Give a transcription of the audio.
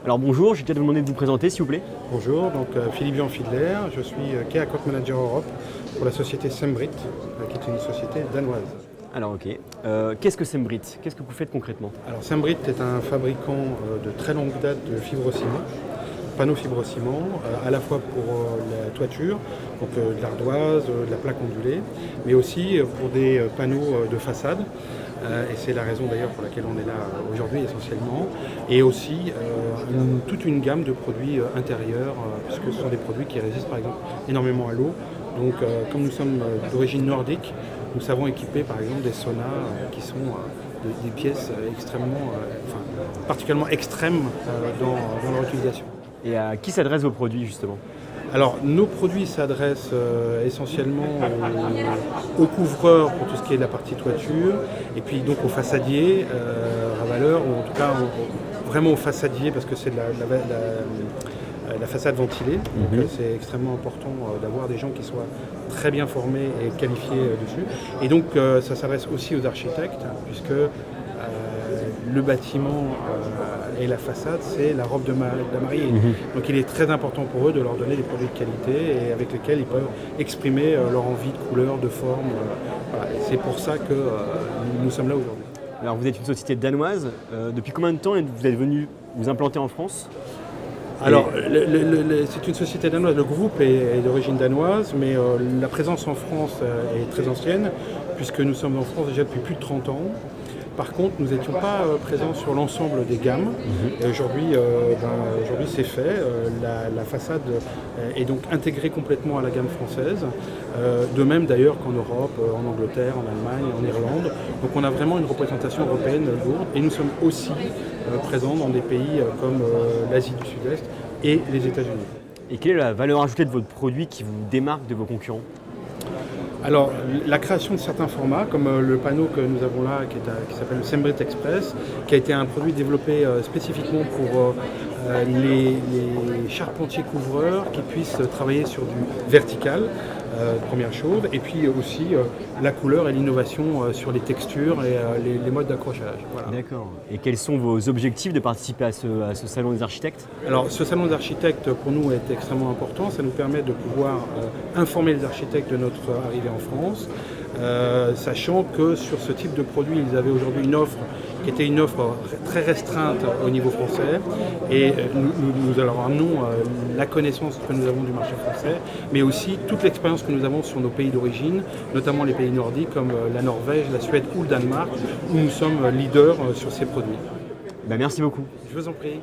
Alors bonjour, j'ai déjà demandé de vous présenter s'il vous plaît. Bonjour, donc Philippe Jean Fiedler, je suis Key Account Manager Europe pour la société Sembrit, qui est une société danoise. Alors ok, qu'est-ce que Sembrit? Qu'est-ce que vous faites concrètement? Alors Sembrit est un fabricant de très longue date de fibrociment, panneaux fibrociment, à la fois pour la toiture, donc de l'ardoise, de la plaque ondulée, mais aussi pour des panneaux de façade. Et c'est la raison d'ailleurs pour laquelle on est là aujourd'hui essentiellement, et aussi toute une gamme de produits intérieurs, puisque ce sont des produits qui résistent par exemple énormément à l'eau. Donc comme nous sommes d'origine nordique, nous savons équiper par exemple des saunas qui sont des pièces extrêmement, particulièrement extrêmes dans leur utilisation. Et à qui s'adressent vos produits justement? Alors, nos produits s'adressent essentiellement aux couvreurs pour tout ce qui est de la partie toiture, et puis donc aux façadiers, ravaleurs, ou en tout cas vraiment aux façadiers parce que c'est de la façade ventilée. Donc c'est extrêmement important d'avoir des gens qui soient très bien formés et qualifiés dessus. Et donc ça s'adresse aussi aux architectes, puisque le bâtiment et la façade, c'est la robe de la mariée. Donc il est très important pour eux de leur donner des produits de qualité et avec lesquels ils peuvent exprimer leur envie de couleur, de forme. Voilà. C'est pour ça que nous sommes là aujourd'hui. Alors vous êtes une société danoise, depuis combien de temps vous êtes venu vous implanter en France? Alors, c'est une société danoise, le groupe est d'origine danoise, mais la présence en France est très ancienne, puisque nous sommes en France déjà depuis plus de 30 ans. Par contre, nous n'étions pas présents sur l'ensemble des gammes. Et aujourd'hui, c'est fait. La façade est donc intégrée complètement à la gamme française. De même d'ailleurs qu'en Europe, en Angleterre, en Allemagne, en Irlande. Donc on a vraiment une représentation européenne lourde. Et nous sommes aussi présents dans des pays comme l'Asie du Sud-Est et les États-Unis. Et quelle est la valeur ajoutée de votre produit qui vous démarque de vos concurrents? Alors, la création de certains formats, comme le panneau que nous avons là, qui s'appelle le Sembrit Express, qui a été un produit développé spécifiquement pour les charpentiers couvreurs qui puissent travailler sur du vertical, première chose, et puis aussi la couleur et l'innovation sur les textures et les modes d'accrochage. Voilà. D'accord. Et quels sont vos objectifs de participer à ce salon des architectes? Alors, ce salon des architectes, pour nous, est extrêmement important. Ça nous permet de pouvoir informer les architectes de notre arrivée en France, sachant que sur ce type de produit, ils avaient aujourd'hui une offre qui était une offre très restreinte au niveau français, et nous leur amenons la connaissance que nous avons du marché français, mais aussi toute l'expérience que nous avons sur nos pays d'origine, notamment les pays nordiques comme la Norvège, la Suède ou le Danemark, où nous sommes leaders sur ces produits. Merci beaucoup. Je vous en prie.